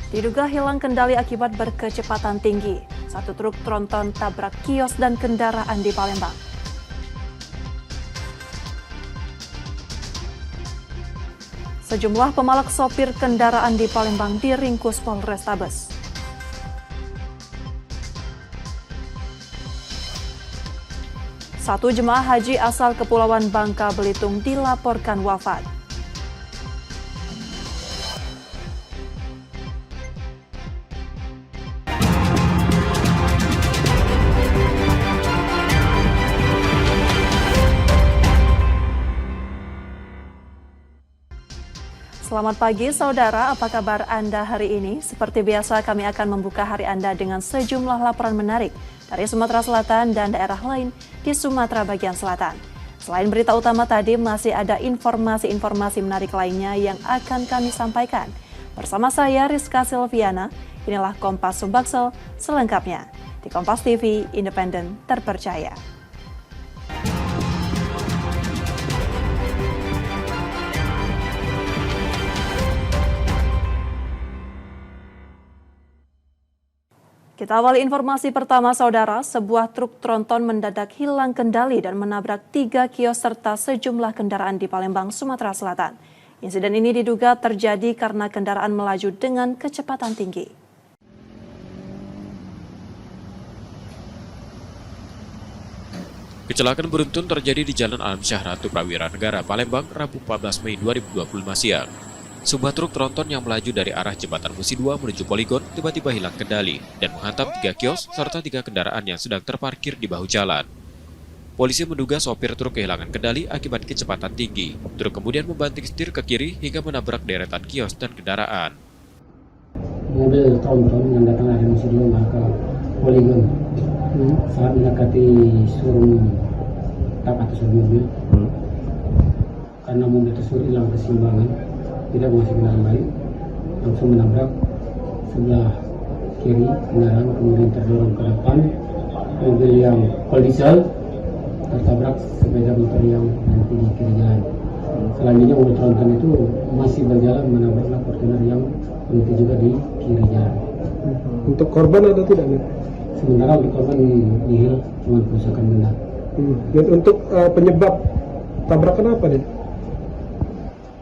Diduga hilang kendali akibat berkecepatan tinggi. Satu truk tronton tabrak kios dan kendaraan di Palembang. Sejumlah pemalak sopir kendaraan di Palembang diringkus Polrestabes. Satu jemaah haji asal Kepulauan Bangka Belitung dilaporkan wafat. Selamat pagi saudara, apa kabar Anda hari ini? Seperti biasa kami akan membuka hari Anda dengan sejumlah laporan menarik dari Sumatera Selatan dan daerah lain di Sumatera bagian selatan. Selain berita utama tadi, masih ada informasi-informasi menarik lainnya yang akan kami sampaikan. Bersama saya Rizka Silviana, inilah Kompas Sumbaksel selengkapnya di Kompas TV Independen Terpercaya. Kita awali informasi pertama saudara, sebuah truk tronton mendadak hilang kendali dan menabrak 3 kios serta sejumlah kendaraan di Palembang, Sumatera Selatan. Insiden ini diduga terjadi karena kendaraan melaju dengan kecepatan tinggi. Kecelakaan beruntun terjadi di Jalan Alam Syah Ratu Prawira Negara, Palembang, Rabu 14 Mei 2025 siang. Sebuah truk tronton yang melaju dari arah Jembatan Musi 2 menuju Poligon tiba-tiba hilang kendali dan menghantam 3 kios serta 3 kendaraan yang sedang terparkir di bahu jalan. Polisi menduga sopir truk kehilangan kendali akibat kecepatan tinggi. Truk kemudian membanting setir ke kiri hingga menabrak deretan kios dan kendaraan. Mobil tronton yang datang dari Musi 2 ke Poligon saat mendekati showroom mobil karena mobil tersebut hilang keseimbangan, tidak masuk kendaraan lain, langsung menabrak sebelah kiri kendaraan, kemudian terdorong ke depan mobil yang diesel tertabrak sepeda motor yang nanti di kiri jalan. Selanjutnya mobil tronton itu masih berjalan menabrak Fortuner yang berhenti juga di kiri jalan. Untuk korban ada tidak nih? Sementara untuk korban nihil, cuma kerusakan benda. Dan untuk penyebab tabrakan apa nih?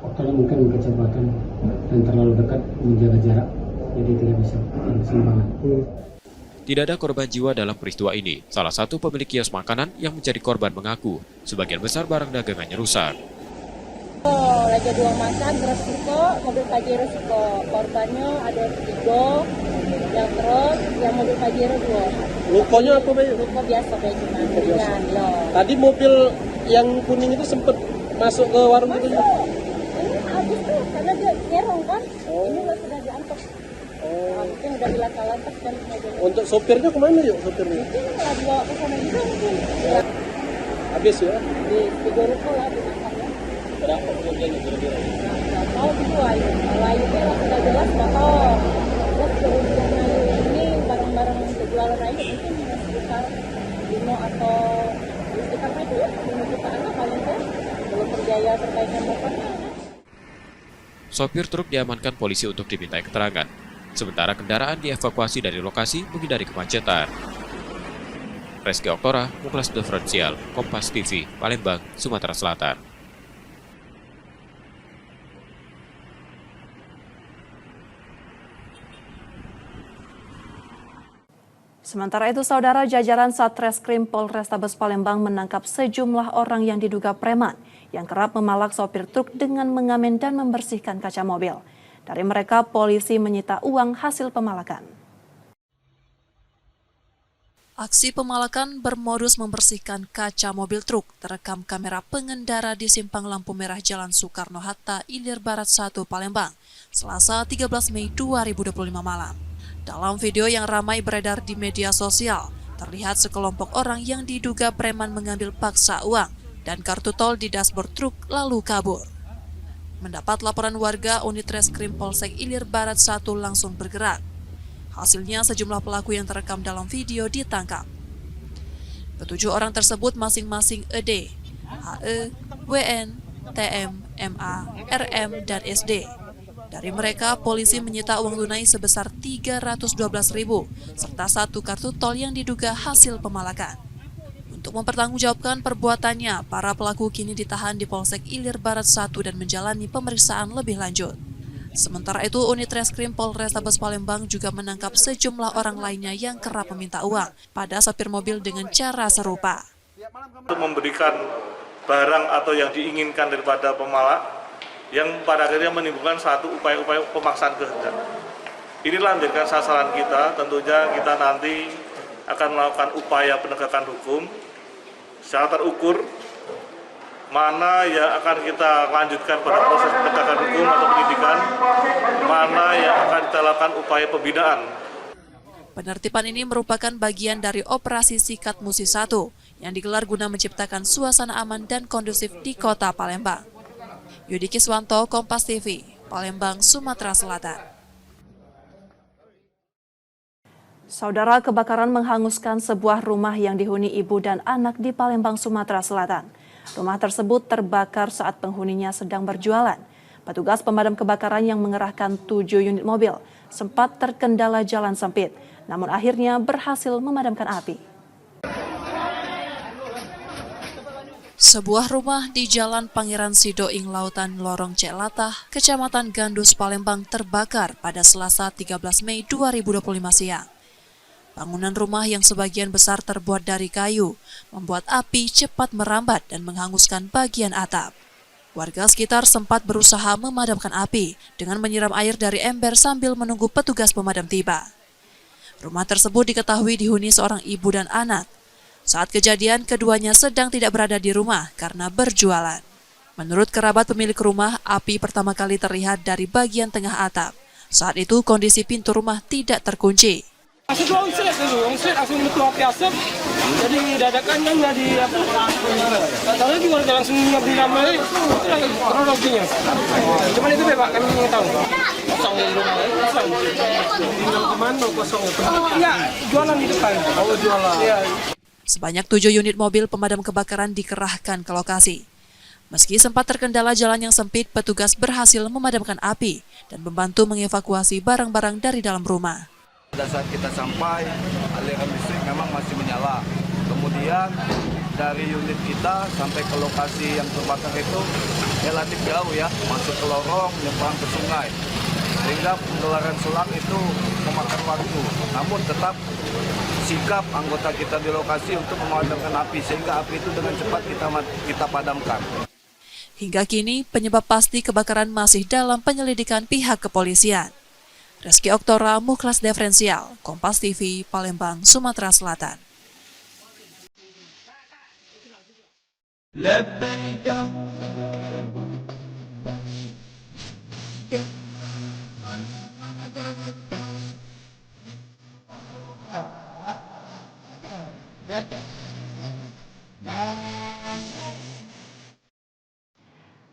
Faktornya mungkin kecepatan dan terlalu dekat menjaga jarak, jadi tidak bisa keseimbangan. Tidak ada korban jiwa dalam peristiwa ini. Salah satu pemilik kios makanan yang menjadi korban mengaku sebagian besar barang dagangannya rusak. Lagi dua makan resiko, mobil Pajero resiko. Korbannya ada 3, yang terus yang mobil Pajero 2. Lukanya apa, Bay? Luka biasa kayak cuma ringan loh. Tadi mobil yang kuning itu sempat masuk ke warung itu. Ini habis tuh karena dia nyerong kan. Ini nggak sudah diangkut. Mungkin udah dilaka-lantas kan mobilnya. Untuk sopirnya kemana yuk sopirnya? Mungkin nggak dibawa ke sana juga mungkin. Ya, Habis ya? di 3 ruko lah dimakannya. Berapa kerugiannya kira-kira? Nggak tahu gitu ayo. Kalau ayunya lah sudah jelas nggak tahu. Terus kerugian ayu ini barang-barang jualan ayu mungkin sekitar 5 atau sekitar itu ya 5 jutaan lah paling kan. Belum berjaya perbaikan motornya. Sopir truk diamankan polisi untuk dimintai keterangan. Sementara kendaraan dievakuasi dari lokasi menghindari kemacetan. Reski Oktora, Muklas Diferensial, Kompas TV, Palembang, Sumatera Selatan. Sementara itu, saudara, jajaran Satreskrim Polrestabes Palembang menangkap sejumlah orang yang diduga preman yang kerap memalak sopir truk dengan mengamen dan membersihkan kaca mobil. Dari mereka, polisi menyita uang hasil pemalakan. Aksi pemalakan bermodus membersihkan kaca mobil truk terekam kamera pengendara di simpang lampu merah Jalan Soekarno-Hatta, Ilir Barat 1, Palembang, Selasa 13 Mei 2025 malam. Dalam video yang ramai beredar di media sosial, terlihat sekelompok orang yang diduga preman mengambil paksa uang dan kartu tol di dashboard truk lalu kabur. Mendapat laporan warga, unit Reskrim Polsek Ilir Barat 1 langsung bergerak. Hasilnya sejumlah pelaku yang terekam dalam video ditangkap. Ketujuh orang tersebut masing-masing ED, HE, WN, TM, MA, RM, dan SD. Dari mereka, polisi menyita uang tunai sebesar 312.000 serta 1 kartu tol yang diduga hasil pemalakan. Untuk mempertanggungjawabkan perbuatannya, para pelaku kini ditahan di Polsek Ilir Barat 1 dan menjalani pemeriksaan lebih lanjut. Sementara itu, unit reskrim Polrestabes Palembang juga menangkap sejumlah orang lainnya yang kerap meminta uang pada sopir mobil dengan cara serupa. Untuk memberikan barang atau yang diinginkan daripada pemalak, yang pada akhirnya menimbulkan satu upaya-upaya pemaksaan kehendak. Inilah menjadikan sasaran kita, tentunya kita nanti akan melakukan upaya penegakan hukum secara terukur, mana yang akan kita lanjutkan pada proses penegakan hukum atau penyidikan, mana yang akan kita lakukan upaya pembinaan. Penertiban ini merupakan bagian dari operasi Sikat Musi 1 yang digelar guna menciptakan suasana aman dan kondusif di kota Palembang. Yudi Kiswanto, Kompas TV, Palembang, Sumatera Selatan. Saudara, kebakaran menghanguskan sebuah rumah yang dihuni ibu dan anak di Palembang, Sumatera Selatan. Rumah tersebut terbakar saat penghuninya sedang berjualan. Petugas pemadam kebakaran yang mengerahkan 7 unit mobil sempat terkendala jalan sempit, namun akhirnya berhasil memadamkan api. Sebuah rumah di Jalan Pangeran Sidoing Lautan Lorong Celatah, Kecamatan Gandus, Palembang terbakar pada Selasa 13 Mei 2025 siang. Bangunan rumah yang sebagian besar terbuat dari kayu membuat api cepat merambat dan menghanguskan bagian atap. Warga sekitar sempat berusaha memadamkan api dengan menyiram air dari ember sambil menunggu petugas pemadam tiba. Rumah tersebut diketahui dihuni seorang ibu dan anak. Saat kejadian, keduanya sedang tidak berada di rumah karena berjualan. Menurut kerabat pemilik rumah, api pertama kali terlihat dari bagian tengah atap. Saat itu kondisi pintu rumah tidak terkunci. Masih dua onslet langsung metu api asap. Jadi dadakannya nggak di apa? Tahu lagi warga langsung ngambil ramai. Itu lagi kronologinya. Cuman itu Pak, kami ingin tahu. Kosong rumah, kosong. Tinggal kemana kosong itu? Ya, jualan di depan. Oh, jualan. Iya. Sebanyak 7 unit mobil pemadam kebakaran dikerahkan ke lokasi. Meski sempat terkendala jalan yang sempit, petugas berhasil memadamkan api dan membantu mengevakuasi barang-barang dari dalam rumah. Pada saat kita sampai, aliran listrik memang masih menyala. Kemudian dari unit kita sampai ke lokasi yang terbakar itu relatif jauh ya, masuk ke lorong, nyebrang ke sungai. Sehingga penggelaran selang itu memakan waktu. Namun tetap sikap anggota kita di lokasi untuk memadamkan api, sehingga api itu dengan cepat kita padamkan. Hingga kini, penyebab pasti kebakaran masih dalam penyelidikan pihak kepolisian. Reski Oktora, Muklas Diferensial, Kompas TV, Palembang, Sumatera Selatan.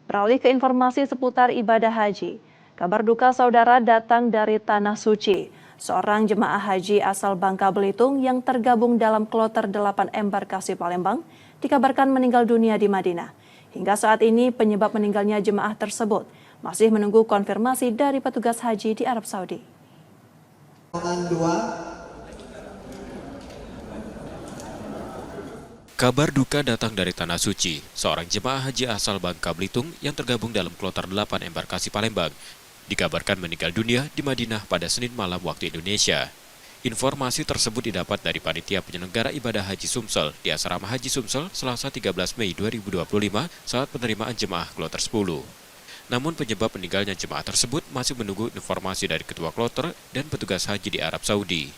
Beralih ke informasi seputar ibadah haji. Kabar duka saudara datang dari Tanah Suci. Seorang jemaah haji asal Bangka Belitung yang tergabung dalam kloter 8 embarkasi Palembang dikabarkan meninggal dunia di Madinah. Hingga saat ini penyebab meninggalnya jemaah tersebut masih menunggu konfirmasi dari petugas haji di Arab Saudi. Kabar duka datang dari Tanah Suci. Seorang jemaah haji asal Bangka Belitung yang tergabung dalam kloter 8 embarkasi Palembang dikabarkan meninggal dunia di Madinah pada Senin malam waktu Indonesia. Informasi tersebut didapat dari panitia penyelenggara ibadah haji Sumsel di Asrama Haji Sumsel Selasa 13 Mei 2025 saat penerimaan jemaah kloter 10. Namun penyebab meninggalnya jemaah tersebut masih menunggu informasi dari ketua kloter dan petugas haji di Arab Saudi.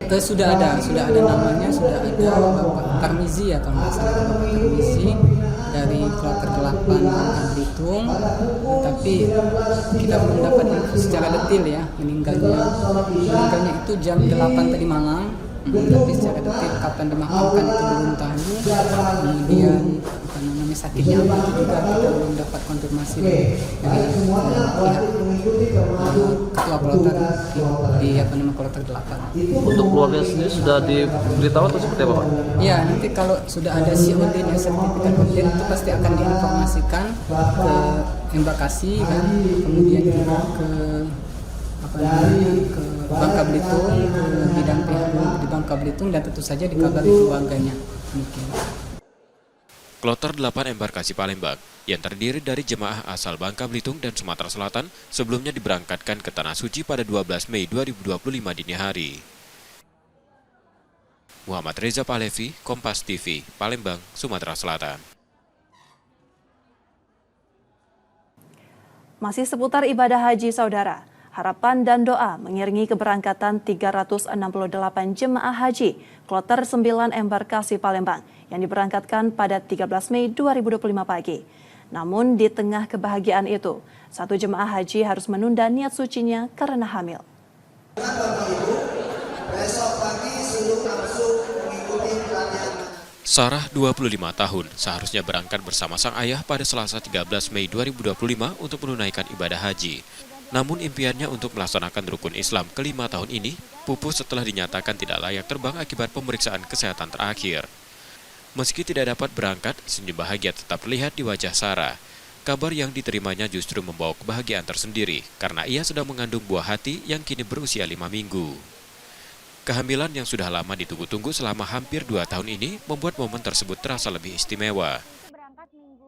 Sudah ada namanya, sudah ada Bapak Tarmizi atau nggak salah Bapak Tarmizi dari kloter 8 Bangka Belitung, tapi kita belum dapat info secara detail ya meninggalnya itu jam 8 tadi malam, tapi secara detail kapan dimakamkan itu belum tahu. Kemudian jenis sakitnya apa itu juga kita belum dapat konfirmasi dari pihak ketua kloter di kloter 8. Untuk keluarga sendiri sudah diberitahu atau seperti apa, Pak? Ya, nanti kalau sudah ada COD-nya, sertifikat ODIN, itu pasti akan diinformasikan ke embakasi kan, kemudian juga ke Bangka Belitung, ke bidang pihak di Bangka Belitung, dan tentu saja dikabari keluarganya. Mungkin. Kloter 8 embarkasi Palembang yang terdiri dari jemaah asal Bangka Belitung dan Sumatera Selatan sebelumnya diberangkatkan ke Tanah Suci pada 12 Mei 2025 dini hari. Muhammad Reza Pahlevi, Kompas TV, Palembang, Sumatera Selatan. Masih seputar ibadah haji saudara, harapan dan doa mengiringi keberangkatan 368 jemaah haji Kloter 9 embarkasi Palembang yang diberangkatkan pada 13 Mei 2025 pagi. Namun di tengah kebahagiaan itu, satu jemaah haji harus menunda niat sucinya karena hamil. Sarah, 25 tahun, seharusnya berangkat bersama sang ayah pada Selasa 13 Mei 2025 untuk menunaikan ibadah haji. Namun impiannya untuk melaksanakan rukun Islam kelima tahun ini pupus setelah dinyatakan tidak layak terbang akibat pemeriksaan kesehatan terakhir. Meski tidak dapat berangkat, senyum bahagia tetap terlihat di wajah Sarah. Kabar yang diterimanya justru membawa kebahagiaan tersendiri karena ia sedang mengandung buah hati yang kini berusia 5 minggu. Kehamilan yang sudah lama ditunggu-tunggu selama hampir 2 tahun ini membuat momen tersebut terasa lebih istimewa.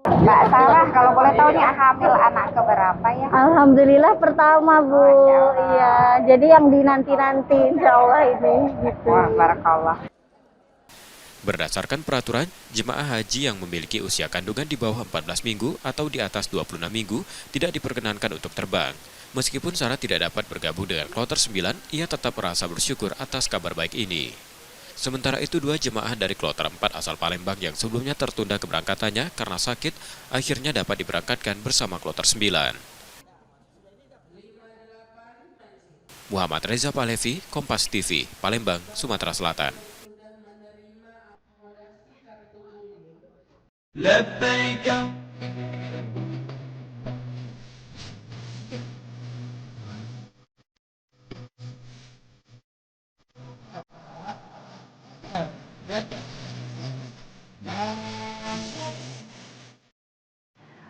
Mbak Sarah, kalau boleh tahu nih hamil anak keberapa ya? Alhamdulillah pertama, Bu. Iya, jadi yang dinanti-nanti insya Allah ini gitu. Wah, barakallah. Berdasarkan peraturan, jemaah haji yang memiliki usia kandungan di bawah 14 minggu atau di atas 26 minggu tidak diperkenankan untuk terbang. Meskipun Sarah tidak dapat bergabung dengan Kloter 9, ia tetap merasa bersyukur atas kabar baik ini. Sementara itu, 2 jemaah dari Kloter 4 asal Palembang yang sebelumnya tertunda keberangkatannya karena sakit, akhirnya dapat diberangkatkan bersama Kloter 9. Muhammad Reza Pahlevi, Kompas TV, Palembang, Sumatera Selatan.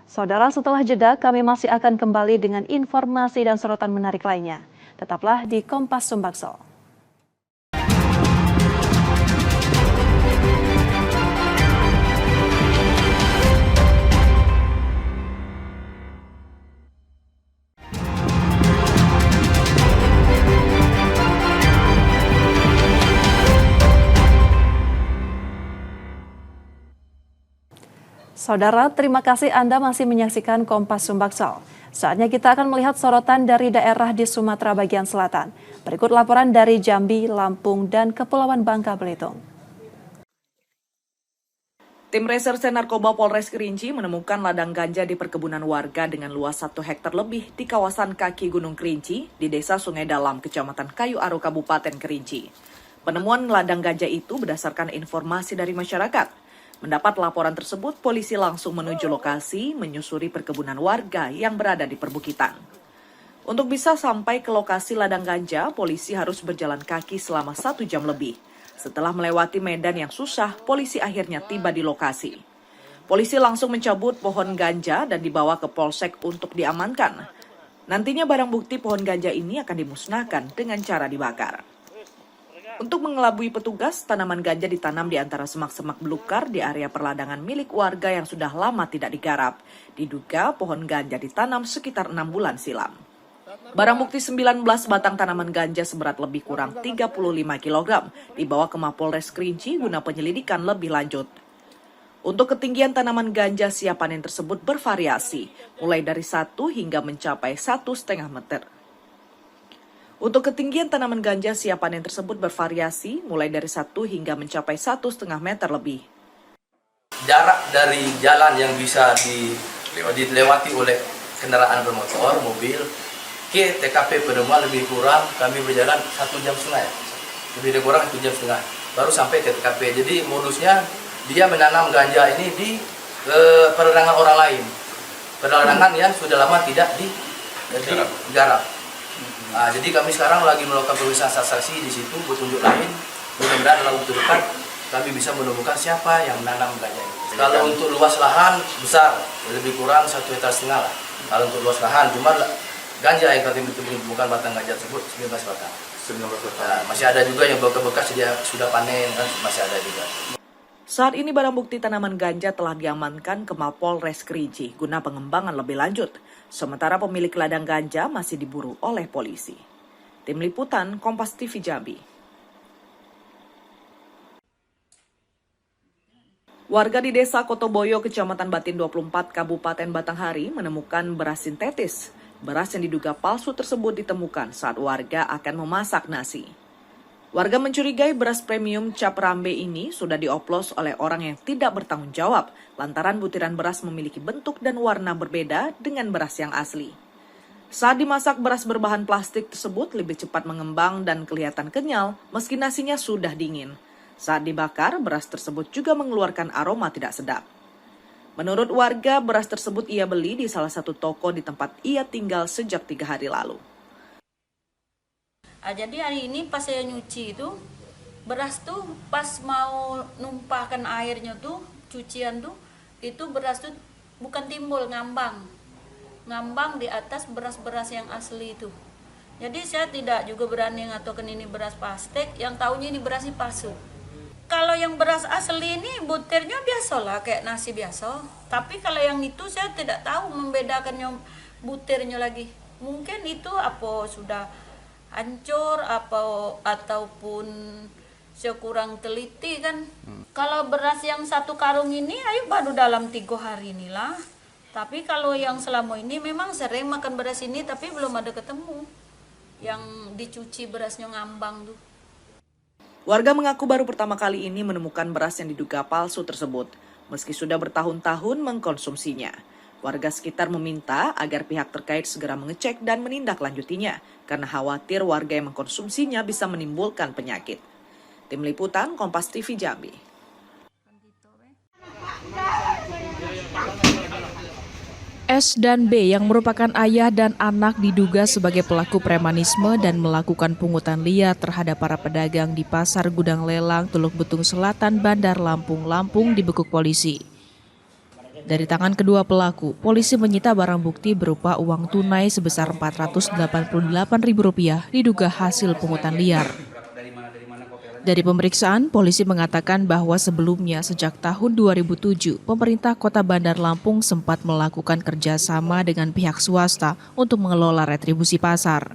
Saudara, setelah jeda kami masih akan kembali dengan informasi dan sorotan menarik lainnya. Tetaplah di Kompas Sumbaksel. Saudara, terima kasih Anda masih menyaksikan Kompas Sumbaksel. Saatnya kita akan melihat sorotan dari daerah di Sumatera bagian selatan. Berikut laporan dari Jambi, Lampung, dan Kepulauan Bangka Belitung. Tim Reserse Narkoba Polres Kerinci menemukan ladang ganja di perkebunan warga dengan luas 1 hektar lebih di kawasan kaki Gunung Kerinci di Desa Sungai Dalam, Kecamatan Kayu Aro, Kabupaten Kerinci. Penemuan ladang ganja itu berdasarkan informasi dari masyarakat. Mendapat laporan tersebut, polisi langsung menuju lokasi menyusuri perkebunan warga yang berada di perbukitan. Untuk bisa sampai ke lokasi ladang ganja, polisi harus berjalan kaki selama 1 jam lebih. Setelah melewati medan yang susah, polisi akhirnya tiba di lokasi. Polisi langsung mencabut pohon ganja dan dibawa ke Polsek untuk diamankan. Nantinya barang bukti pohon ganja ini akan dimusnahkan dengan cara dibakar. Untuk mengelabui petugas, tanaman ganja ditanam di antara semak-semak belukar di area perladangan milik warga yang sudah lama tidak digarap. Diduga pohon ganja ditanam sekitar 6 bulan silam. Barang bukti 19 batang tanaman ganja seberat lebih kurang 35 kg dibawa ke Mapolres Kerinci guna penyelidikan lebih lanjut. Untuk ketinggian tanaman ganja siap panen tersebut bervariasi, mulai dari 1 hingga mencapai 1,5 meter. Untuk ketinggian tanaman ganja siap panen tersebut bervariasi mulai dari 1 hingga mencapai 1,5 meter lebih. Jarak dari jalan yang bisa dilewati oleh kendaraan bermotor, mobil, ke TKP penemuan lebih kurang kami berjalan 1,5 jam. Lebih kurang 1,5 jam baru sampai ke TKP. Jadi modusnya dia menanam ganja ini di perdagangan orang lain, perdagangan yang sudah lama tidak digarap. Nah, jadi kami sekarang lagi melakukan pemeriksaan saksi di situ, petunjuk lain. Mudah-mudahan dalam waktu dekat kami bisa menemukan siapa yang menanam ganja ini. Kalau untuk luas lahan besar, lebih kurang 1,5 hektar lah. Kalau untuk luas lahan, jumlah ganja yang kami temukan batang ganja tersebut 19 batang. Nah, masih ada juga yang bekas dia sudah panen, kan masih ada juga. Saat ini barang bukti tanaman ganja telah diamankan ke Mapolres Kerinci guna pengembangan lebih lanjut. Sementara pemilik ladang ganja masih diburu oleh polisi. Tim Liputan Kompas TV Jambi. Warga di Desa Kotoboyo, Kecamatan Batin 24, Kabupaten Batanghari menemukan beras sintetis. Beras yang diduga palsu tersebut ditemukan saat warga akan memasak nasi. Warga mencurigai beras premium cap rambe ini sudah dioplos oleh orang yang tidak bertanggung jawab lantaran butiran beras memiliki bentuk dan warna berbeda dengan beras yang asli. Saat dimasak, beras berbahan plastik tersebut lebih cepat mengembang dan kelihatan kenyal meski nasinya sudah dingin. Saat dibakar, beras tersebut juga mengeluarkan aroma tidak sedap. Menurut warga, beras tersebut ia beli di salah satu toko di tempat ia tinggal sejak 3 hari lalu. Jadi hari ini pas saya nyuci itu, beras tuh pas mau numpahkan airnya tuh, cucian tuh, itu beras tuh bukan timbul, ngambang di atas beras-beras yang asli itu. Jadi saya tidak juga berani ngatakan ini beras plastik, yang taunya ini beras palsu. Kalau yang beras asli ini butirnya biasa lah, kayak nasi biasa. Tapi kalau yang itu saya tidak tahu membedakannya butirnya lagi. Mungkin itu apa sudah hancur ataupun saya kurang teliti kan. Kalau beras yang 1 karung ini ayo baru dalam 3 hari inilah. Tapi kalau yang selama ini memang sering makan beras ini tapi belum ada ketemu yang dicuci berasnya ngambang tuh. Warga mengaku baru pertama kali ini menemukan beras yang diduga palsu tersebut, meski sudah bertahun-tahun mengkonsumsinya. Warga sekitar meminta agar pihak terkait segera mengecek dan menindaklanjutinya, karena khawatir warga yang mengkonsumsinya bisa menimbulkan penyakit. Tim Liputan Kompas TV Jambi. S dan B yang merupakan ayah dan anak diduga sebagai pelaku premanisme dan melakukan pungutan liar terhadap para pedagang di Pasar Gudang Lelang, Teluk Betung Selatan, Bandar Lampung dibekuk polisi. Dari tangan kedua pelaku, polisi menyita barang bukti berupa uang tunai sebesar Rp488.000 diduga hasil pungutan liar. Dari pemeriksaan, polisi mengatakan bahwa sebelumnya sejak tahun 2007, pemerintah Kota Bandar Lampung sempat melakukan kerjasama dengan pihak swasta untuk mengelola retribusi pasar.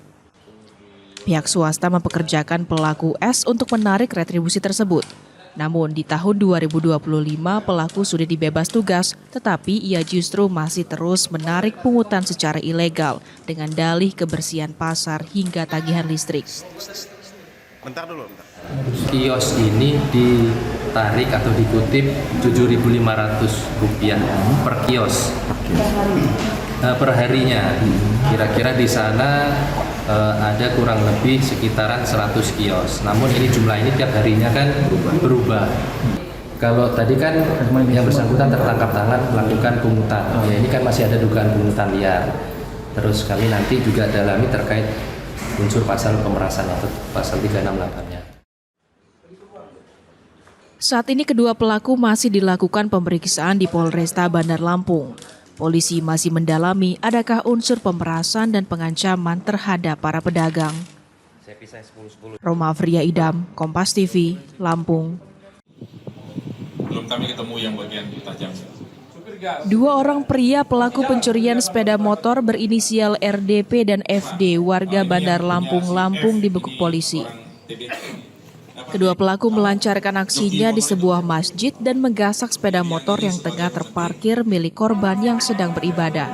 Pihak swasta mempekerjakan pelaku S untuk menarik retribusi tersebut. Namun di tahun 2025 pelaku sudah dibebas tugas, tetapi ia justru masih terus menarik pungutan secara ilegal dengan dalih kebersihan pasar hingga tagihan listrik. Bentar dulu. Kios ini ditarik atau dikutip Rp7.500 per kios per harinya. Kira-kira di sana ada kurang lebih sekitaran 100 kios. Namun ini jumlah ini tiap harinya kan berubah. Kalau tadi kan yang bersangkutan tertangkap tangan melakukan pungutan. Ya, ini kan masih ada dugaan pungutan liar. Terus kami nanti juga dalami terkait unsur pasal pemerasan atau pasal 368-nya. Saat ini kedua pelaku masih dilakukan pemeriksaan di Polresta Bandar Lampung. Polisi masih mendalami adakah unsur pemerasan dan pengancaman terhadap para pedagang. Roma Fria Idam, Kompas TV, Lampung. Belum kami ketemu yang bagian tajam. 2 orang pria pelaku pencurian sepeda motor berinisial RDP dan FD warga Bandar Lampung dibekuk polisi. Kedua pelaku melancarkan aksinya di sebuah masjid dan menggasak sepeda motor yang tengah terparkir milik korban yang sedang beribadah.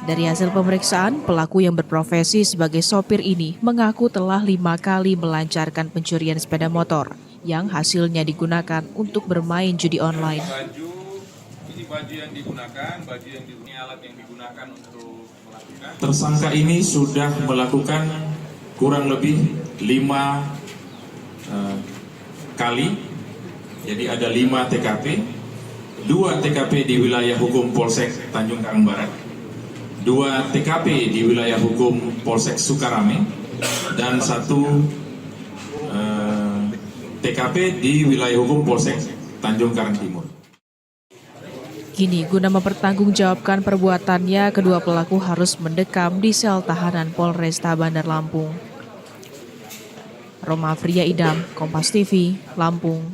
Dari hasil pemeriksaan, pelaku yang berprofesi sebagai sopir ini mengaku telah 5 kali melancarkan pencurian sepeda motor yang hasilnya digunakan untuk bermain judi online. Baju yang digunakan, alat yang digunakan untuk melakukan. Tersangka ini sudah melakukan kurang lebih 5 kali, jadi ada 5 TKP, 2 TKP di wilayah hukum Polsek Tanjung Karang Barat, 2 TKP di wilayah hukum Polsek Sukarame, dan 1 TKP di wilayah hukum Polsek Tanjung Karang Timur. Kini, guna mempertanggungjawabkan perbuatannya, kedua pelaku harus mendekam di sel tahanan Polresta Bandar Lampung. Roma Fria Idam, Kompas TV, Lampung.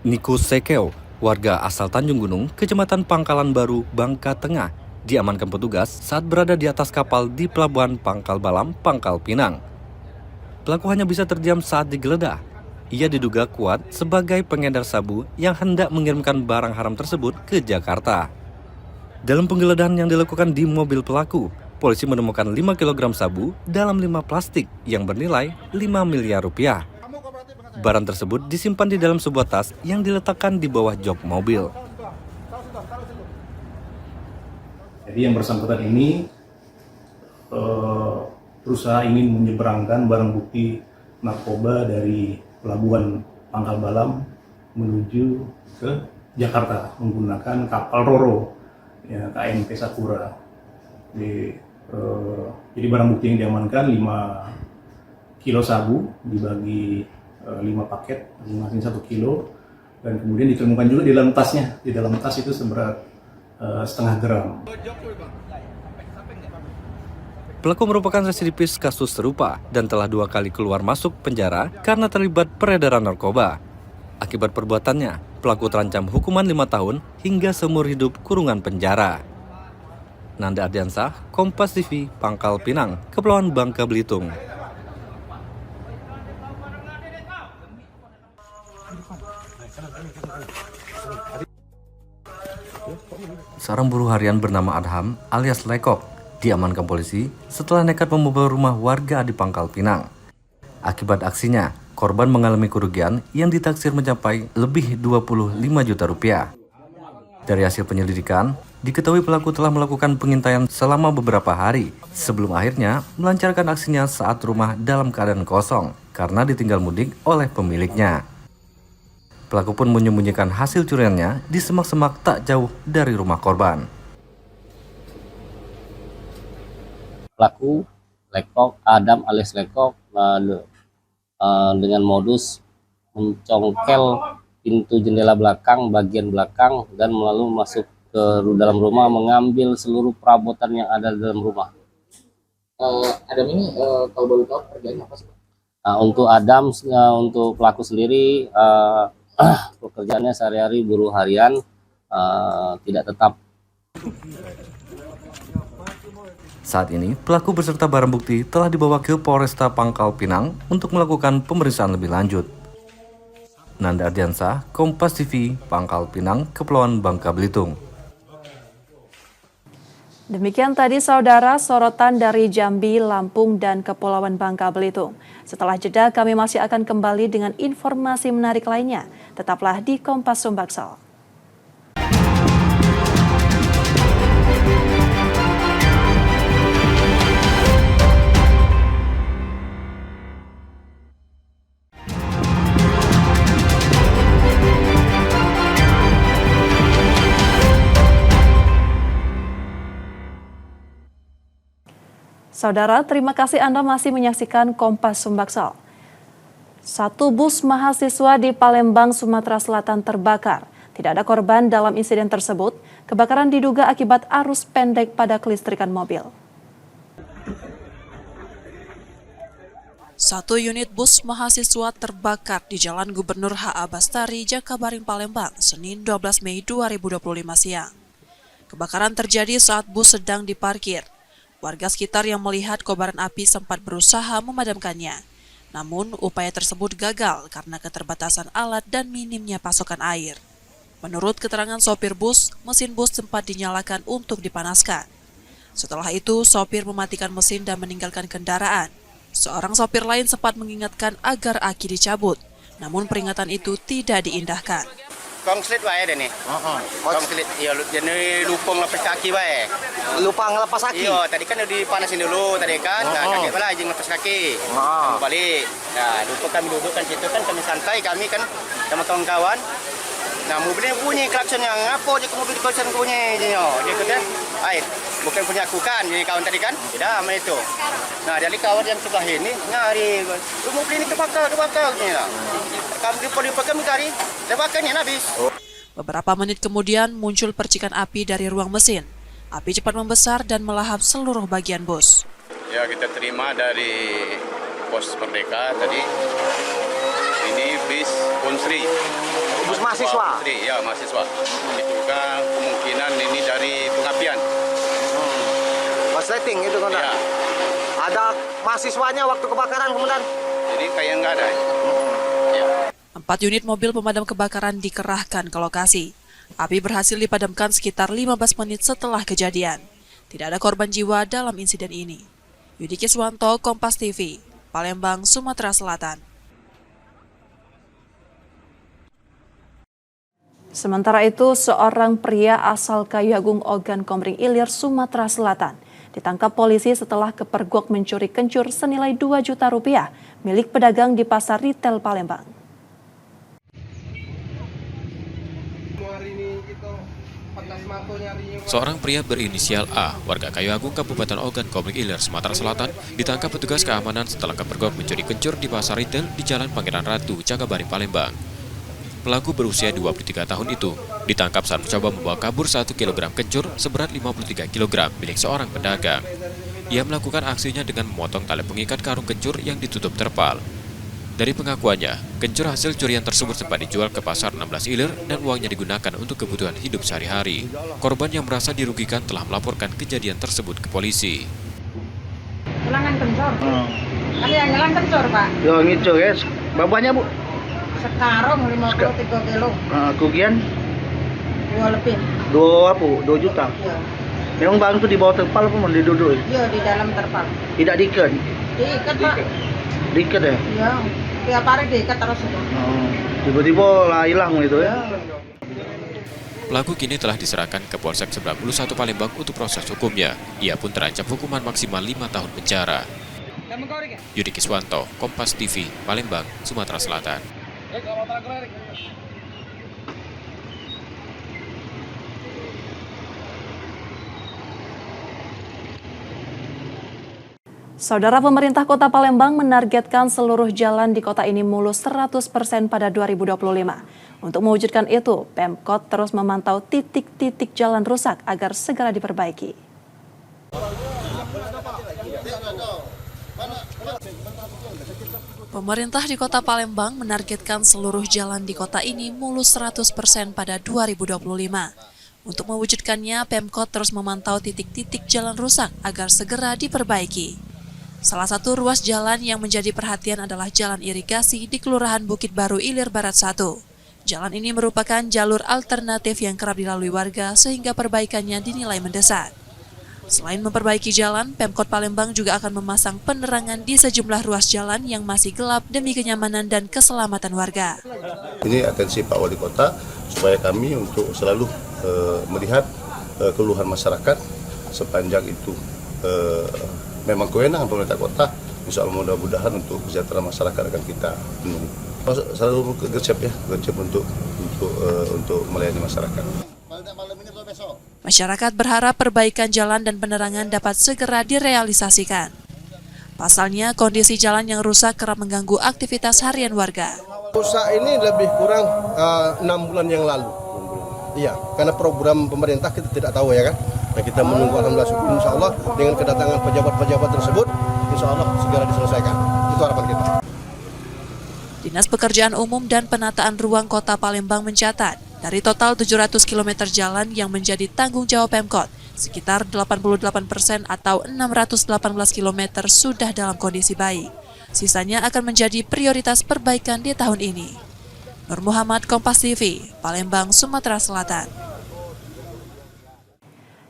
Niko Sekeo, warga asal Tanjung Gunung, Kecamatan Pangkalan Baru, Bangka Tengah, diamankan petugas saat berada di atas kapal di Pelabuhan Pangkal Balam, Pangkal Pinang. Pelaku hanya bisa terdiam saat digeledah. Ia diduga kuat sebagai pengedar sabu yang hendak mengirimkan barang haram tersebut ke Jakarta. Dalam penggeledahan yang dilakukan di mobil pelaku, polisi menemukan 5 kg sabu dalam 5 plastik yang bernilai 5 miliar rupiah. Barang tersebut disimpan di dalam sebuah tas yang diletakkan di bawah jok mobil. Jadi yang bersangkutan ini berusaha ingin menyeberangkan barang bukti narkoba dari Pelabuhan Pangkal Balam menuju ke Jakarta menggunakan kapal Roro, ya, KMP Sakura. Jadi barang bukti yang diamankan 5 kilo sabu dibagi 5 paket, masing-masing 1 kilo, dan kemudian ditemukan juga di dalam tasnya. Di dalam tas itu seberat setengah gram. Pelaku merupakan residivis kasus serupa dan telah 2 kali keluar masuk penjara karena terlibat peredaran narkoba. Akibat perbuatannya, pelaku terancam hukuman 5 tahun hingga seumur hidup kurungan penjara. Nanda Ardiansah, Kompas TV, Pangkal Pinang, Kepulauan Bangka Belitung. Seorang buruh harian bernama Adham alias Lekok diamankan polisi setelah nekat membobol rumah warga di Pangkal Pinang. Akibat aksinya, korban mengalami kerugian yang ditaksir mencapai lebih 25 juta rupiah. Dari hasil penyelidikan, diketahui pelaku telah melakukan pengintaian selama beberapa hari sebelum akhirnya melancarkan aksinya saat rumah dalam keadaan kosong karena ditinggal mudik oleh pemiliknya. Pelaku pun menyembunyikan hasil curiannya di semak-semak tak jauh dari rumah korban. Pelaku Lekok, Adam alias Lekok, dengan modus mencongkel pintu jendela belakang, bagian belakang, dan lalu masuk ke dalam rumah mengambil seluruh perabotan yang ada di dalam rumah. Adam ini kalau boleh tahu kerjanya apa sih? Untuk Adam, untuk pelaku sendiri, pekerjaannya sehari-hari buruh harian, tidak tetap. Saat ini, pelaku beserta barang bukti telah dibawa ke Polresta Pangkal Pinang untuk melakukan pemeriksaan lebih lanjut. Nanda Ardiansah, Kompas TV, Pangkal Pinang, Kepulauan Bangka Belitung. Demikian tadi saudara sorotan dari Jambi, Lampung, dan Kepulauan Bangka Belitung. Setelah jeda kami masih akan kembali dengan informasi menarik lainnya. Tetaplah di Kompas Sumbaksel. Saudara, terima kasih Anda masih menyaksikan Kompas Sumbaksel. 1 bus mahasiswa di Palembang, Sumatera Selatan terbakar. Tidak ada korban dalam insiden tersebut. Kebakaran diduga akibat arus pendek pada kelistrikan mobil. 1 unit bus mahasiswa terbakar di Jalan Gubernur H.A. Bastari, Jakabaring, Palembang, Senin 12 Mei 2025 siang. Kebakaran terjadi saat bus sedang diparkir. Warga sekitar yang melihat kobaran api sempat berusaha memadamkannya. Namun, upaya tersebut gagal karena keterbatasan alat dan minimnya pasokan air. Menurut keterangan sopir bus, mesin bus sempat dinyalakan untuk dipanaskan. Setelah itu, sopir mematikan mesin dan meninggalkan kendaraan. Seorang sopir lain sempat mengingatkan agar aki dicabut, namun peringatan itu tidak diindahkan. Kongslet wae deh nih. Kongslet, iya jadi lupa ngelepas kaki wae. Lupa ngelepas kaki? Iya, tadi kan udah dipanasin dulu tadi kan. Nah, kakek malah izin ngelepas kaki. Balik. Nah, lupa kami duduk kan situ kan kami santai kami kan sama kawan-kawan. Nah, mobilnya bunyi klaksonnya. Ngapa aja mobil klakson bunyi? Dia kata, "Ai, bukan punya aku kan." Jadi kawan tadi kan. Tidak sama itu. Nah, dari kawan yang sebelah ini nyari, mobil ini kebakar gini lah. Kami kami cari, tebakannya habis. Beberapa menit kemudian muncul percikan api dari ruang mesin. Api cepat membesar dan melahap seluruh bagian bus. Ya, kita terima dari Pos Merdeka tadi. Ini bis Unsri. Bus mahasiswa? Unsri, ya mahasiswa. Ini juga kemungkinan ini dari pengapian. Korsleting itu kan? Ya. Ada mahasiswanya waktu kebakaran kemudian? Jadi kayak nggak ada. 4 unit mobil pemadam kebakaran dikerahkan ke lokasi. Api berhasil dipadamkan sekitar 15 menit setelah kejadian. Tidak ada korban jiwa dalam insiden ini. Yudi Kiswanto, Kompas TV, Palembang, Sumatera Selatan. Sementara itu, seorang pria asal Kayu Agung Ogan Komering Ilir, Sumatera Selatan, ditangkap polisi setelah kepergok mencuri kencur senilai 2 juta rupiah milik pedagang di pasar retail Palembang. Seorang pria berinisial A, warga Kayu Agung, Kabupaten Ogan Komering Ilir, Sumatera Selatan, ditangkap petugas keamanan setelah kepergok mencuri kencur di pasar retail di Jalan Pangeran Ratu, Jagabari, Palembang. Pelaku berusia 23 tahun itu ditangkap saat mencoba membawa kabur 1 kg kencur seberat 53 kg milik seorang pedagang. Ia melakukan aksinya dengan memotong tali pengikat karung kencur yang ditutup terpal. Dari pengakuannya, kencur hasil curian tersebut sempat dijual ke pasar 16 Ilir dan uangnya digunakan untuk kebutuhan hidup sehari-hari. Korban yang merasa dirugikan telah melaporkan kejadian tersebut ke polisi. Ulangan kencur. Ada yang ngelang kencur, Pak? Yo, ngicur ya. Bapaknya, Bu? Sekarang 53 kilo. Kerugian? 2 lebih. 2 juta? Iya. Memang bang itu di bawah terpal apa mau diduduk? Iya, di dalam terpal. Tidak diikat? Diikat, Pak. Diikat ya? Iya, tiap hari diikat terus. Tiba-tiba lah hilang gitu ya? Pelaku kini telah diserahkan ke Polsek 91 Palembang untuk proses hukumnya. Ia pun terancam hukuman maksimal 5 tahun penjara. Yudi Kiswanto, Kompas TV, Palembang, Sumatera Selatan. Saudara, pemerintah Kota Palembang menargetkan seluruh jalan di kota ini mulus 100% pada 2025. Untuk mewujudkan itu, Pemkot terus memantau titik-titik jalan rusak agar segera diperbaiki. Pemerintah di Kota Palembang menargetkan seluruh jalan di kota ini mulus 100% pada 2025. Untuk mewujudkannya, Pemkot terus memantau titik-titik jalan rusak agar segera diperbaiki. Salah satu ruas jalan yang menjadi perhatian adalah jalan irigasi di Kelurahan Bukit Baru Ilir Barat 1. Jalan ini merupakan jalur alternatif yang kerap dilalui warga sehingga perbaikannya dinilai mendesak. Selain memperbaiki jalan, Pemkot Palembang juga akan memasang penerangan di sejumlah ruas jalan yang masih gelap demi kenyamanan dan keselamatan warga. Ini atensi Pak Wali Kota supaya kami untuk selalu melihat keluhan masyarakat sepanjang itu memang kewenangan pemerintah kota. Insya Allah mudah-mudahan untuk kesejahteraan masyarakat akan kita penuhi. Selalu gercep ya, gercep untuk melayani masyarakat. Masyarakat berharap perbaikan jalan dan penerangan dapat segera direalisasikan. Pasalnya, kondisi jalan yang rusak kerap mengganggu aktivitas harian warga. Rusak ini lebih kurang 6 bulan yang lalu. Iya, karena program pemerintah kita tidak tahu ya kan. Nah, kita menunggu alhamdulillah, insya Allah dengan kedatangan pejabat-pejabat tersebut, insya Allah segera diselesaikan. Itu harapan kita. Dinas Pekerjaan Umum dan Penataan Ruang Kota Palembang mencatat, dari total 700 km jalan yang menjadi tanggung jawab Pemkot, sekitar 88% atau 618 km sudah dalam kondisi baik. Sisanya akan menjadi prioritas perbaikan di tahun ini. Nur Muhammad, Kompas TV, Palembang, Sumatera Selatan.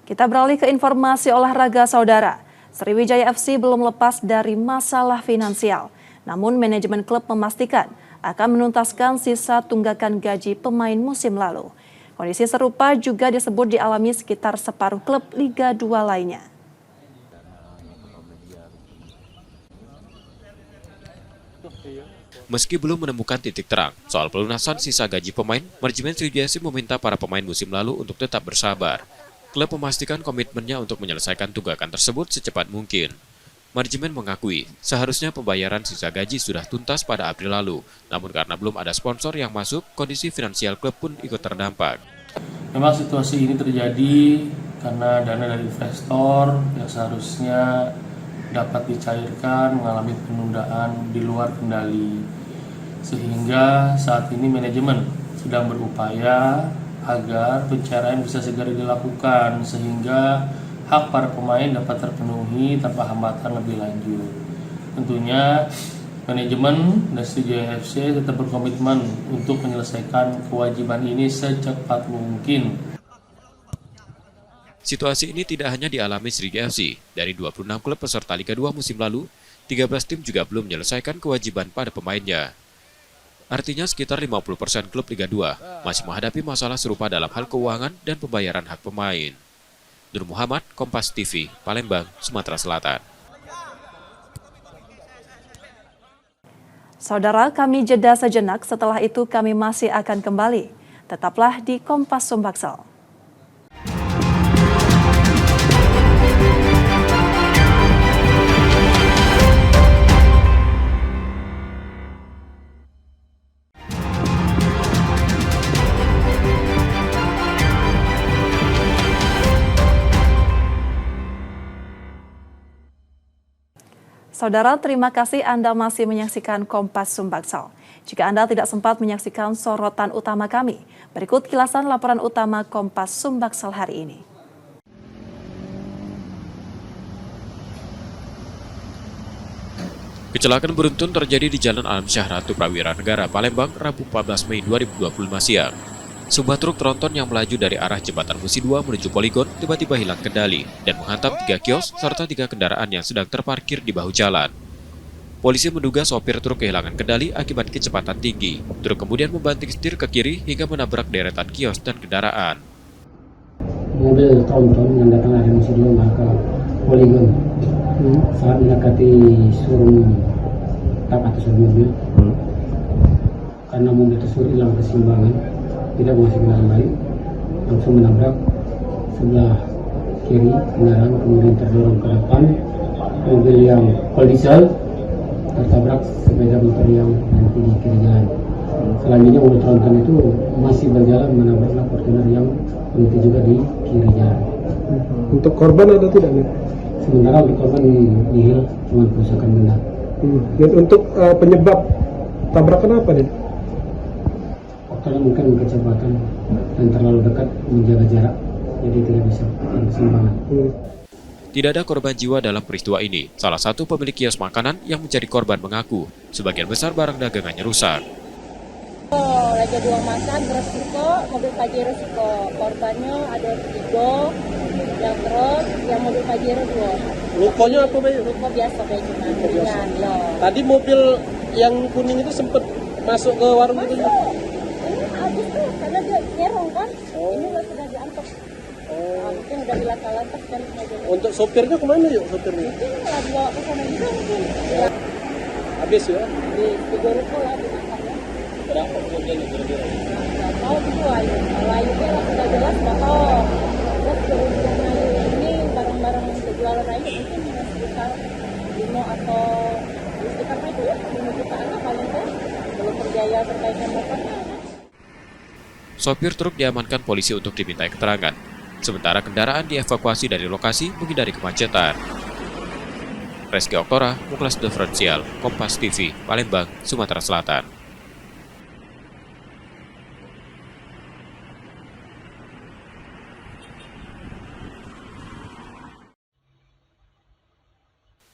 Kita beralih ke informasi olahraga, saudara. Sriwijaya FC belum lepas dari masalah finansial. Namun manajemen klub memastikan akan menuntaskan sisa tunggakan gaji pemain musim lalu. Kondisi serupa juga disebut dialami sekitar separuh klub Liga 2 lainnya. Meski belum menemukan titik terang soal pelunasan sisa gaji pemain, manajemen Sriwijaya FC meminta para pemain musim lalu untuk tetap bersabar. Klub memastikan komitmennya untuk menyelesaikan tunggakan tersebut secepat mungkin. Manajemen mengakui seharusnya pembayaran sisa gaji sudah tuntas pada April lalu, namun karena belum ada sponsor yang masuk, kondisi finansial klub pun ikut terdampak. Memang situasi ini terjadi karena dana dari investor yang seharusnya dapat dicairkan mengalami penundaan di luar kendali. Sehingga saat ini manajemen sedang berupaya agar pencairan bisa segera dilakukan sehingga hak para pemain dapat terpenuhi tanpa hambatan lebih lanjut. Tentunya manajemen dan Sriwijaya FC tetap berkomitmen untuk menyelesaikan kewajiban ini secepat mungkin. Situasi ini tidak hanya dialami Sriwijaya FC. Dari 26 klub peserta Liga 2 musim lalu, 13 tim juga belum menyelesaikan kewajiban pada pemainnya. Artinya sekitar 50% klub Liga 2 masih menghadapi masalah serupa dalam hal keuangan dan pembayaran hak pemain. Nur Muhammad, Kompas TV, Palembang, Sumatera Selatan. Saudara, kami jeda sejenak, setelah itu kami masih akan kembali. Tetaplah di Kompas Sumbaksel. Saudara, terima kasih Anda masih menyaksikan Kompas Sumbaksel. Jika Anda tidak sempat menyaksikan sorotan utama kami, berikut kilasan laporan utama Kompas Sumbaksel hari ini. Kecelakaan beruntun terjadi di Jalan Alam Syah Ratu Prawira Negara, Palembang, Rabu 14 Mei 2025 siang. Sebuah truk tronton yang melaju dari arah Jembatan Musi 2 menuju Poligon tiba-tiba hilang kendali dan menghantam 3 kios serta 3 kendaraan yang sedang terparkir di bahu jalan. Polisi menduga sopir truk kehilangan kendali akibat kecepatan tinggi. Truk kemudian membanting setir ke kiri hingga menabrak deretan kios dan kendaraan. Mobil tronton yang datang dari Musi 2 ke Poligon saat mendekati showroom tak atas mobil karena mobil tersebut hilang keseimbangan, tidak masuk kendaraan lain, langsung menabrak sebelah kiri kendaraan, kemudian terdorong ke depan mobil yang diesel tertabrak sepeda motor yang nanti di kiri jalan. Selanjutnya mobil tronton itu masih berjalan menabrak Fortuner yang nanti juga di kiri jalan. Untuk korban ada tidak nih? Sementara untuk korban nihil, cuma kerusakan benda. Dan untuk penyebab tabrakan apa nih? Karena mungkin kecepatan dan terlalu dekat menjaga jarak, jadi tidak bisa berkesimbangan. Tidak ada korban jiwa dalam peristiwa ini. Salah satu pemilik kios makanan yang menjadi korban mengaku sebagian besar barang dagangannya rusak. Raja Buang Makan beresiko, mobil Pajero resiko. Korbannya ada 3, yang terus yang mobil Pajero 2. Lukanya apa, Bay? Luka biasa, Bay, cuma ringan. Ya. Tadi mobil yang kuning itu sempat masuk ke warung itu? Ini habis tuh, karena dia nyerong kan. Ini sudah diangkut. Mungkin udah dilaka-lantas kan. Untuk sopirnya kemana yuk sopirnya? Mungkin lah dibawa ke sana juga mungkin. Ya. Habis ya? Di 3 ruko lah dimakan ya. Berapa kerugiannya kira-kira? Nggak tahu itu Ayu. Kalau Ayunya lah sudah jelas bakal. Terus kerugian Ayu ini barang-barang penjualan Ayu mungkin sekitar 5 atau sekitar itu ya 5 jutaan lah paling kan. Belum berjaya terkaitan motornya. Sopir truk diamankan polisi untuk dimintai keterangan. Sementara kendaraan dievakuasi dari lokasi menghindari kemacetan. Reski Oktora, Muklas Diferensial, Kompas TV, Palembang, Sumatera Selatan.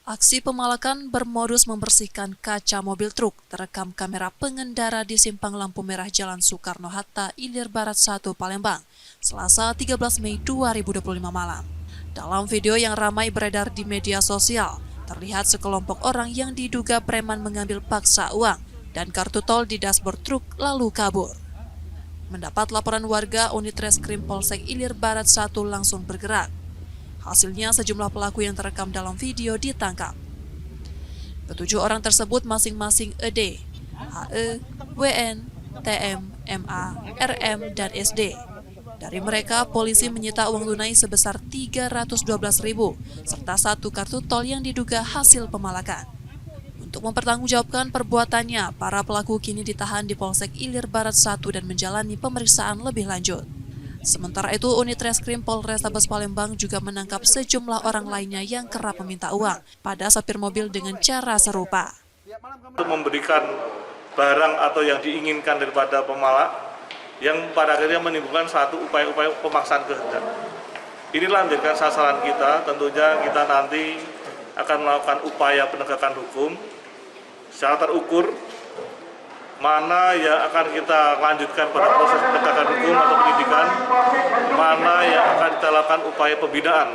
Aksi pemalakan bermodus membersihkan kaca mobil truk terekam kamera pengendara di Simpang Lampu Merah Jalan Soekarno-Hatta, Ilir Barat 1, Palembang, Selasa 13 Mei 2025 malam. Dalam video yang ramai beredar di media sosial, terlihat sekelompok orang yang diduga preman mengambil paksa uang dan kartu tol di dashboard truk lalu kabur. Mendapat laporan warga, unit Reskrim Polsek Ilir Barat 1 langsung bergerak. Hasilnya sejumlah pelaku yang terekam dalam video ditangkap. Ketujuh orang tersebut masing-masing ED, HE, WN, TM, MA, RM, dan SD. Dari mereka, polisi menyita uang tunai sebesar 312.000 serta satu kartu tol yang diduga hasil pemalakan. Untuk mempertanggungjawabkan perbuatannya, para pelaku kini ditahan di Polsek Ilir Barat 1 dan menjalani pemeriksaan lebih lanjut. Sementara itu, unit Reskrim Polrestabes Palembang juga menangkap sejumlah orang lainnya yang kerap meminta uang pada sopir mobil dengan cara serupa. Untuk memberikan barang atau yang diinginkan daripada pemalak, yang pada akhirnya menimbulkan satu upaya-upaya pemaksaan kehendak. Inilah menjadikan sasaran kita, tentunya kita nanti akan melakukan upaya penegakan hukum secara terukur, mana yang akan kita lanjutkan pada proses penegakan hukum atau penyidikan, mana yang akan kita lakukan upaya pembinaan.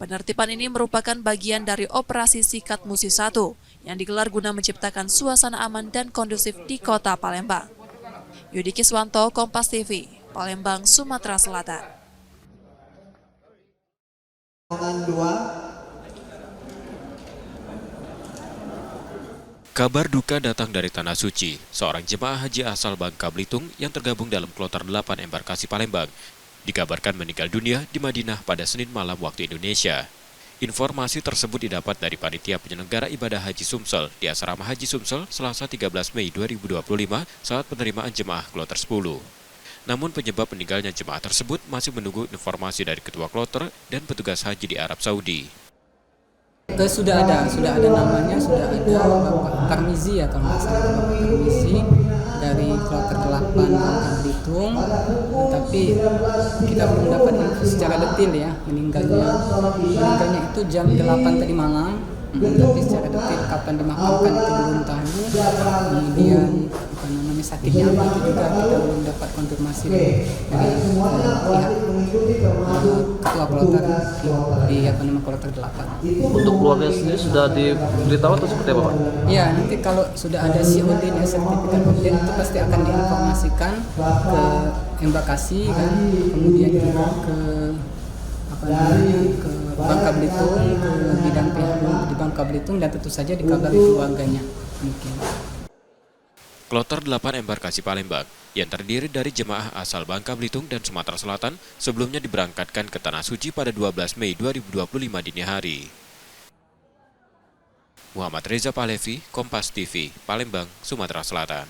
Penertiban ini merupakan bagian dari operasi Sikat Musi 1 yang digelar guna menciptakan suasana aman dan kondusif di Kota Palembang. Yudi Kiswanto, Kompas TV, Palembang, Sumatera Selatan. Kabar duka datang dari Tanah Suci, seorang jemaah haji asal Bangka Belitung yang tergabung dalam kloter 8 embarkasi Palembang, dikabarkan meninggal dunia di Madinah pada Senin malam waktu Indonesia. Informasi tersebut didapat dari panitia penyelenggara ibadah Haji Sumsel di Asrama Haji Sumsel Selasa 13 Mei 2025 saat penerimaan jemaah kloter 10. Namun penyebab meninggalnya jemaah tersebut masih menunggu informasi dari ketua kloter dan petugas haji di Arab Saudi. Sudah ada namanya, sudah ada Bapak Tarmizi atau Bapak Tarmizi dari kloter 8 Bangka Belitung, tapi kita belum dapat info secara detail ya meninggalnya itu jam 8 tadi malam, tapi secara detail kapan dimakamkan itu belum tahu. Kemudian sakitnya apa itu juga kita belum dapat konfirmasi dari pihak ketua kloter di kloter 8. Untuk keluarga sendiri sudah diberitahu atau seperti apa Pak? Ya, nanti kalau sudah ada COD-nya, sertifikat kemudian itu pasti akan diinformasikan ke embarkasi kan, kemudian juga ke ke Bangka Belitung, ke bidang pihak di Bangka Belitung, dan tentu saja dikabari keluarganya. Mungkin. Kloter 8 embarkasi Palembang yang terdiri dari jemaah asal Bangka Belitung dan Sumatera Selatan sebelumnya diberangkatkan ke Tanah Suci pada 12 Mei 2025 dini hari. Muhammad Reza Pahlevi, Kompas TV, Palembang, Sumatera Selatan.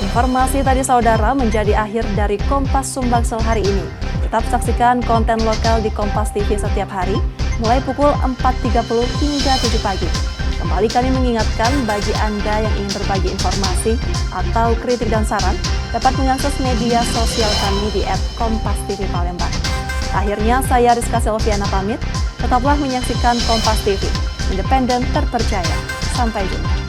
Informasi tadi saudara menjadi akhir dari Kompas Sumbangsel hari ini. Tetap saksikan konten lokal di Kompas TV setiap hari, mulai pukul 4.30 hingga 7 pagi. Kembali kami mengingatkan bagi Anda yang ingin berbagi informasi atau kritik dan saran, dapat mengakses media sosial kami di @KompasTV Palembang. Akhirnya saya Rizka Silviana pamit, tetaplah menyaksikan Kompas TV, independen terpercaya. Sampai jumpa.